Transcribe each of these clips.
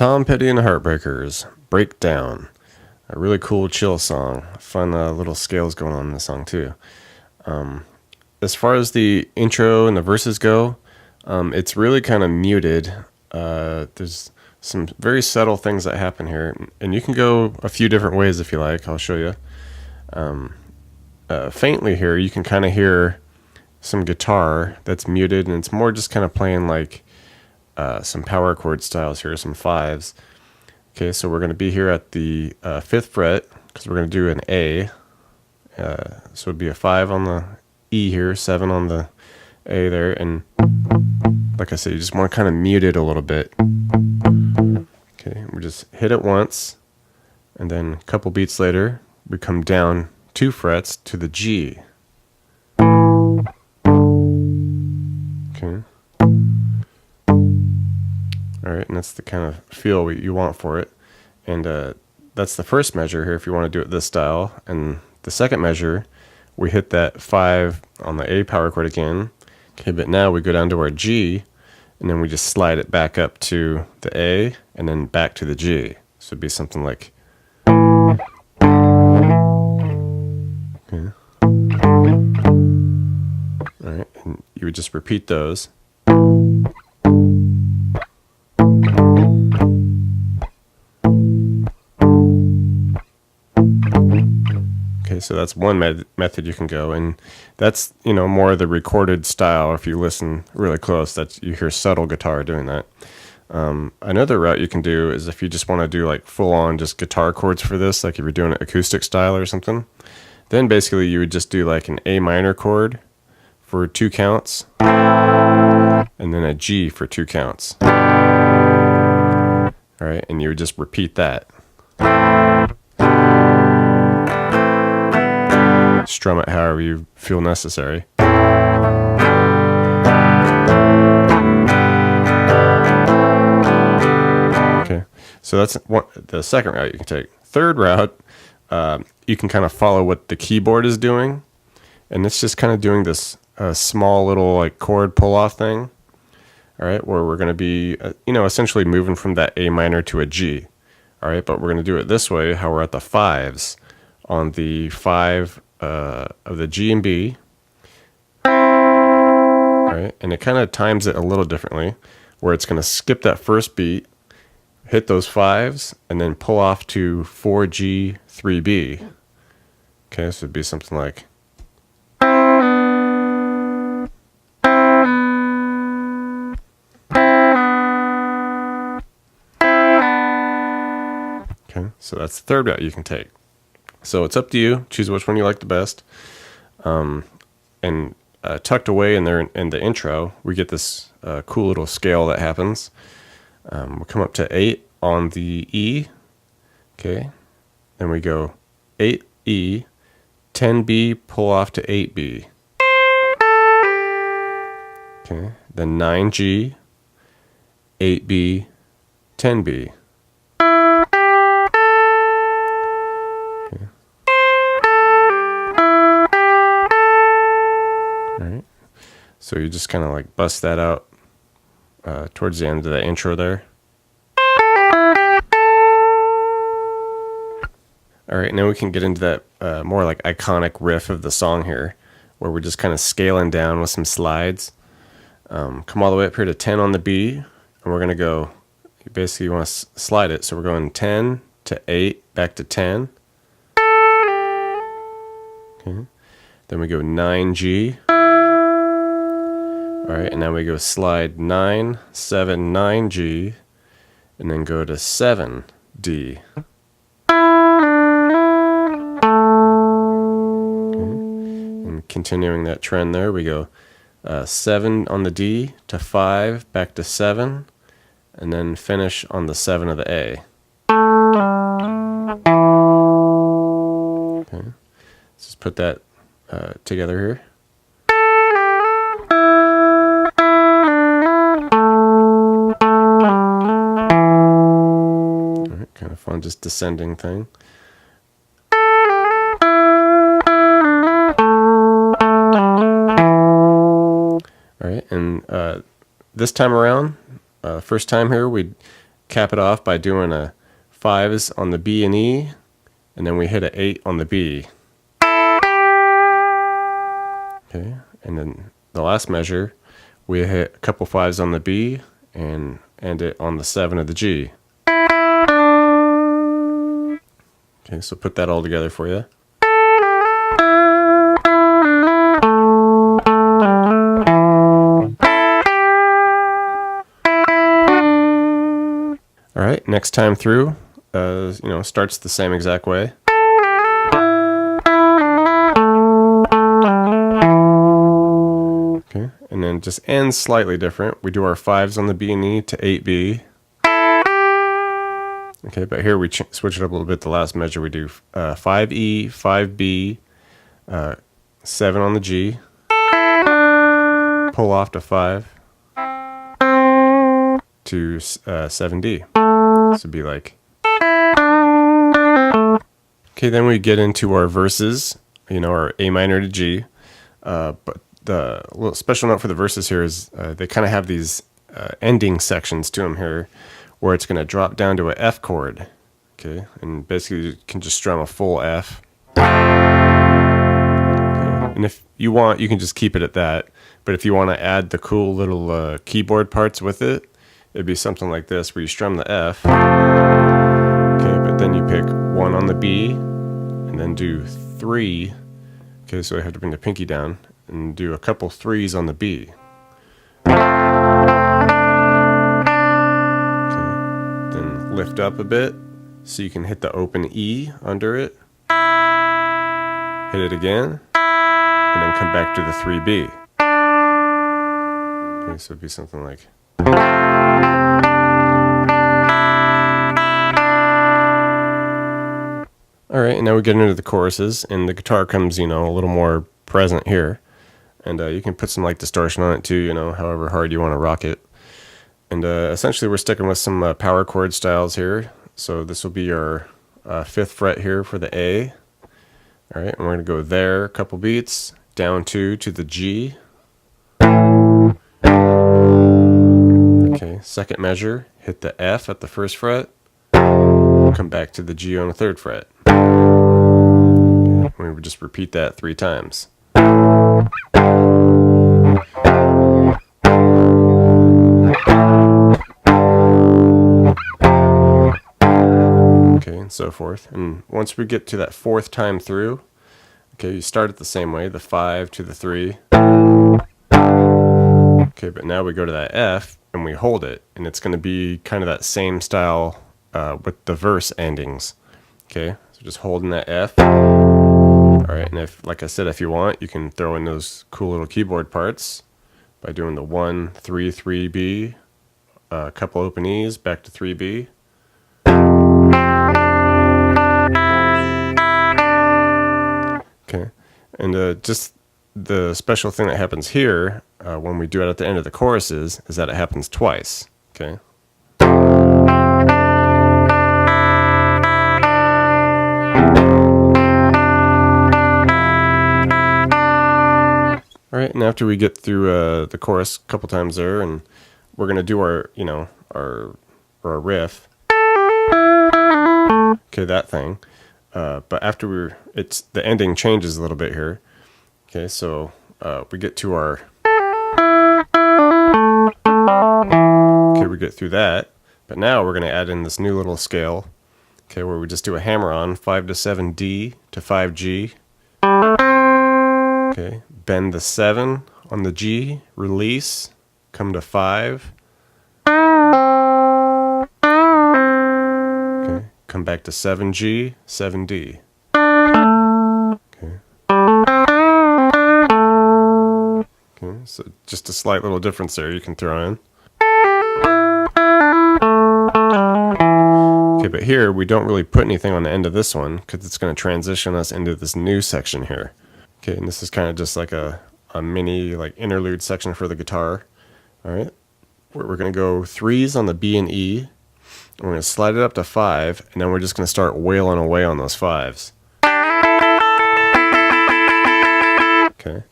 Tom Petty and the Heartbreakers, Breakdown. A really cool, chill song. Fun little scales going on in the song, too. As far as the intro and the verses go, it's really kind of muted. There's some very subtle things that happen here, and you can go a few different ways if you like. I'll show you. Faintly here, you can kind of hear some guitar that's muted, and it's more just kind of playing like some power chord styles here, some fives. Okay, so we're going to be here at the 5th fret because we're going to do an A. So it'd be a 5 on the E here, 7 on the A there, and like I said, you just want to kind of mute it a little bit. Okay, we just hit it once, and then a couple beats later, we come down 2 frets to the G. Okay. Alright, and that's the kind of feel you want for it. And that's the first measure here if you want to do it this style. And the second measure, we hit that 5 on the A power chord again. Okay, but now we go down to our G, and then we just slide it back up to the A, and then back to the G. So it'd be something like... Okay. Alright, and you would just repeat those. Okay, so that's one method you can go, and that's, more of the recorded style. If you listen really close, you hear subtle guitar doing that. Another route you can do is if you just want to do like full-on just guitar chords for this, like if you're doing it acoustic style or something, then basically you would just do like an A minor chord for 2 counts, and then a G for 2 counts. All right, and you would just repeat that. Strum it however you feel necessary. Okay, so that's the second route you can take. Third route, you can kind of follow what the keyboard is doing, and it's just kind of doing this small little like chord pull-off thing. All right, where we're going to be, essentially moving from that A minor to a G. All right, but we're going to do it this way, how we're at the 5s on the 5 of the G and B. All right, and it kind of times it a little differently, where it's going to skip that first beat, hit those 5s, and then pull off to 4G, 3B. Okay, so it'd be something like... Okay, so that's the third route you can take. So it's up to you. Choose which one you like the best. And tucked away in there in the intro, we get this cool little scale that happens. We'll come up to 8 on the E. Okay, then we go 8E, 10B, pull off to 8B. Okay, then 9G, 8B, 10B. Alright, so you just kind of like bust that out towards the end of the intro there. Alright, now we can get into that more like iconic riff of the song here, where we're just kind of scaling down with some slides. Come all the way up here to 10 on the B, and we're going to go, basically you want to slide it, so we're going 10 to 8, back to 10. Okay. Then we go 9G. Alright, and now we go slide 9, 7, 9G, and then go to 7D. Continuing that trend there, we go 7 on the D to 5, back to 7, and then finish on the 7 of the A. Okay, let's just put that together here. All right, kind of fun, just descending thing. All right, and this time around, first time here, we cap it off by doing a 5s on the B and E, and then we hit an 8 on the B. Okay, and then the last measure, we hit a couple 5s on the B and end it on the 7 of the G. Okay, so put that all together for you. All right, next time through, starts the same exact way. Okay, and then just ends slightly different. We do our 5s on the B and E to 8B. Okay, but here we switch it up a little bit. The last measure we do 5E, 5B, 7 on the G, pull off to 5 to 7D. This would be like. Okay, then we get into our verses, our A minor to G. But the little special note for the verses here is they kind of have these ending sections to them here where it's going to drop down to an F chord. Okay, and basically you can just strum a full F. Okay. And if you want, you can just keep it at that. But if you want to add the cool little keyboard parts with it, it'd be something like this, where you strum the F. Okay, but then you pick 1 on the B, and then do 3. Okay, so I have to bring the pinky down, and do a couple 3s on the B. Okay, then lift up a bit, so you can hit the open E under it. Hit it again, and then come back to the 3B. Okay, so it'd be something like. Alright, and now we get into the choruses, and the guitar comes, a little more present here. And you can put some distortion on it too, however hard you want to rock it. And essentially we're sticking with some power chord styles here. So this will be our 5th fret here for the A. Alright, and we're going to go there, a couple beats, down 2 to the G. Okay, second measure, hit the F at the 1st fret, come back to the G on the 3rd fret. Okay, we would just repeat that 3 times. Okay, and so forth. And once we get to that 4th time through, okay, you start it the same way, the 5 to the 3. Okay, but now we go to that F and we hold it, and it's going to be kind of that same style with the verse endings. Okay, so just holding that F. Alright, and if, like I said, if you want, you can throw in those cool little keyboard parts by doing the 1, 3, 3B, a couple open E's, back to 3B. Okay, and just the special thing that happens here when we do it at the end of the choruses is that it happens twice. Okay. All right, and after we get through the chorus a couple times there, and we're gonna do our, our riff. Okay, that thing. But after the ending changes a little bit here. Okay, so we get to our. Okay, we get through that, but now we're gonna add in this new little scale. Okay, where we just do a hammer on 5 to 7D to 5G. Okay, bend the 7 on the G, release, come to 5. Okay, come back to 7G, 7D. Okay. Okay, so just a slight little difference there you can throw in. Okay, but here we don't really put anything on the end of this one because it's going to transition us into this new section here. Okay, and this is kind of just like a mini interlude section for the guitar. All right, we're going to go 3s on the B and E. And we're going to slide it up to 5, and then we're just going to start wailing away on those 5s. Okay.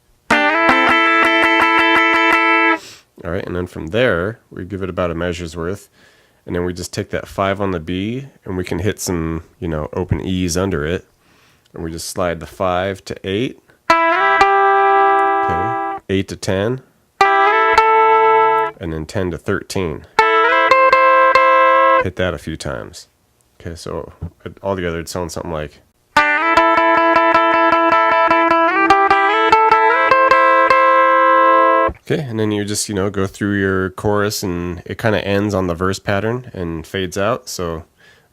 All right, and then from there, we give it about a measure's worth. And and then we just take that 5 on the B, and we can hit some, you know, open E's under it, and we just slide the 5 to 8, okay, 8 to 10, and then 10 to 13. Hit that a few times. Okay, so all together it sounds something like. Okay, and then you just, you know, go through your chorus, and it kind of ends on the verse pattern and fades out. So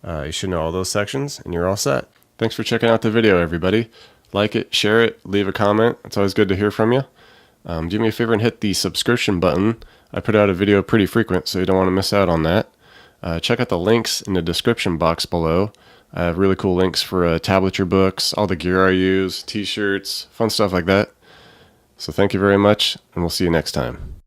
you should know all those sections, and you're all set. Thanks for checking out the video, everybody. Like it, share it, leave a comment. It's always good to hear from you. Do me a favor and hit the subscription button. I put out a video pretty frequent, so you don't want to miss out on that. Check out the links in the description box below. I have really cool links for tablature books, all the gear I use, t-shirts, fun stuff like that. So thank you very much, and we'll see you next time.